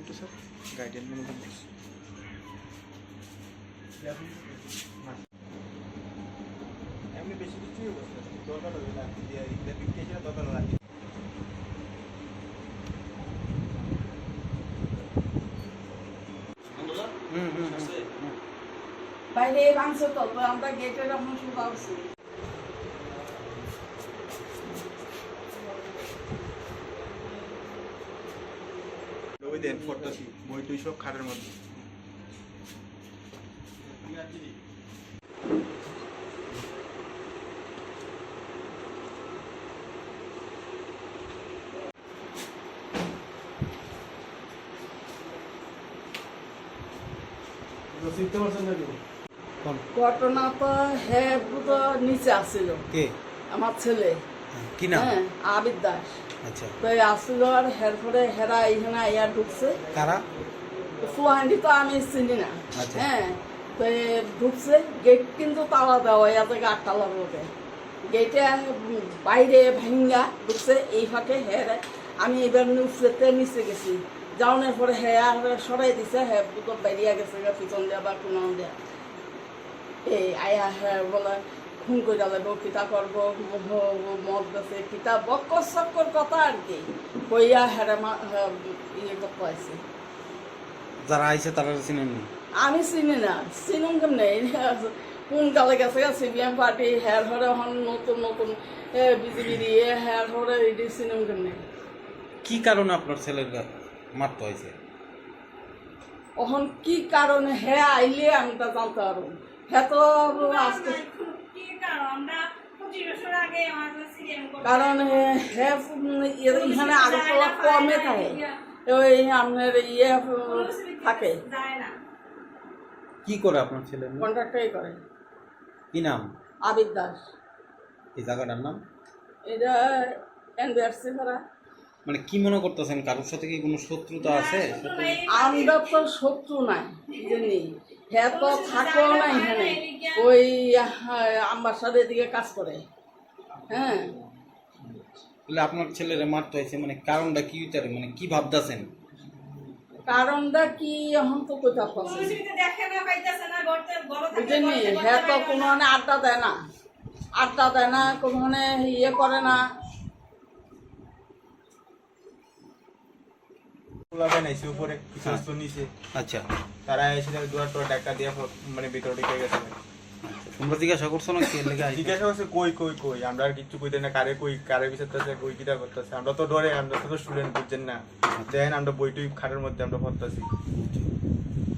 itu sir, guardian menurut bos. Kami besok itu bos, total lagi dia identifikasi total lagi. বাইরে মাংস তো আমরা গেটের এখন শুরু করছি ওই দেন ফটোছি বই তুই সব খাটের মধ্যে ঘটনা তো হ্যাঁ তো নিচে আসছিল কে আমার ছেলে কি নাম? হ্যাঁ আবিদ দাস। আচ্ছা, তো আসছিল আর হের পরে হেরা এইখানে আইয়া ঢুকছে। কারা? ফুহান্ডি তো আমি চিনি না। আচ্ছা। হ্যাঁ তো ঢুকছে, গেট কিন্তু তালা দেওয়া ইয়া থেকে 8 তালার মধ্যে গেটে বাইরে ভাঙ্গা ঢুকছে। এই ফাঁকে হ্যাঁ আমি এবার নিচে গেছি, যাওয়ানোর পরে হ্যাঁ সরাই দিছে, হ্যাঁ তো বেরিয়ে গেছে পিছন দেওয়া বা কোনো দেওয়া। এই আয়া হ্যাঁ বলে খুন করে যাবো, কিতা করবো, মদ গেছে কিতা বক্কর চক্কর কথা আর কি কইয়া হ্যাঁ ইয়ে করতে আছে। যারা আইছে তারা চিনেননি? আমি চিনি না, চিনুম কেমনে কোন কালে গেছে সিপিএম পার্টি হ্যাঁ হরে এখন নতুন নতুন বিজেপি দিয়ে হ্যাঁ হরে এটি চিনুম কেমনে। কি কারণে আপনার ছেলের মারতে হয়েছে? এখন কি কারণে হ্যাঁ আইলে আমি তা জানতে পারবো। হ্যাঁ তো আসতে কারণ হ্যাঁ এখানে আগরতলা কমে থাকে, ওই আপনার ইয়ে থাকে। কি করে আপনার ছেলে? কন্ট্রাক্টই করে। কি নাম? আবিদ দাস। এই জায়গাটার নাম? এটা এনবিআরসি করা। মানে কি মনে করতেছেন, কারোর সাথে কি কোনো শত্রুতা আছে? আমরা তো শত্রু নাই জানি, হ্যাঁ তো থাকো না এখানে, ওই আমার সাথে এদিকে কাজ করে। হ্যাঁ তাহলে আপনার ছেলেরে মারতে হয়েছে, মানে কারণটা কি হইতে পারে, মানে কি ভাবতেছেন? কারণটা কি এখন তো কোথাও বুঝেনি। হ্যাঁ তো কোনো আড্ডা দেয় না, আড্ডা দেয় না, কোনো ইয়ে করে না। উপরে কিছু বস্তু নিচে। আচ্ছা, তারা এসে দুয়ার টোয়ার ডাক্তার দিয়ে মানে ভিতরে ঢুকে গেছে। তোমরা জিজ্ঞাসা করছো না কে লেগে? জিজ্ঞাসা করছে কই কই কই, আমরা আর কিছু কইতে না, কারে কই কারে বিচারতেছে, কই কিটা করতেছে। আমরা তো ডরে, আমরা তো স্টুডেন্ট বুঝছেন না, দেখেন আমরা বইটুই খাটের মধ্যে আমরা পড়তেছি,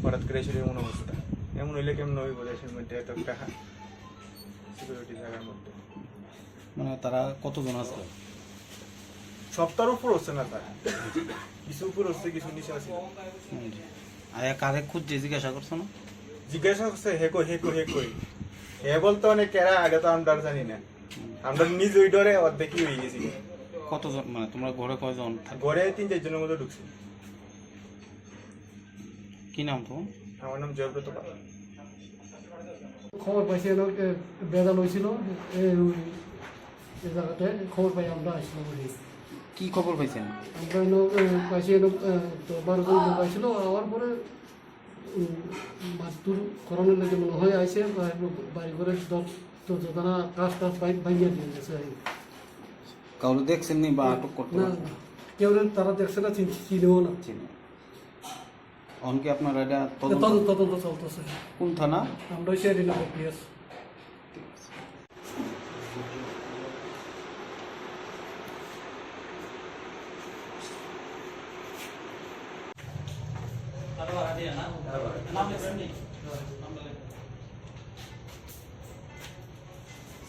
হঠাৎ করে এসে এমন অবস্থা। এমন হইলে কেমন হইব দেশের মধ্যে এত টাকা সিকিউরিটি জায়গার মধ্যে। মানে তারা কতজন আছে? সপ্তাহের উপর হচ্ছে না, তারা কিছু উপর হচ্ছে, কিছু নিচে আছে। আয়া কারে খুঁজছে জিজ্ঞাসা করছো না? জিজ্ঞাসা করছে হে কই হে কই হে কই, হে বলতে অনেক কেরা, আগে তো আমরা জানি না, আমরা নিজ ওই ডরে অর্ধেকই হয়ে গেছি। কতজন, মানে তোমরা ঘরে কয়জন? ঘরে 3-4 জনের মধ্যে ঢুকছি। কি নাম তোমার? আমার নাম জয়ব্রত পাল। খবর পাইছি বেজাল হয়েছিল এই জায়গাতে, খবর পাই আমরা আসলাম। কি খবর পাইছেন? আমরা পাইছি 12 জন লোক আসছিল, আওয়ার পরে মারধর করানোর লাগে মনে হয় আইসে, বাড়ি করে দরজা কাজ টাজ ভাঙিয়ে দিয়ে গেছে। কাউরে দেখছেন নি বা আটক করতে? না, কেউ তারা দেখছে না, চিনেও না। অনকে আপনার এটা তদন্ত চলতেছে। কোন থানা? আমরা শেয়ারিনগর পিএস।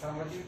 সাংবাদিক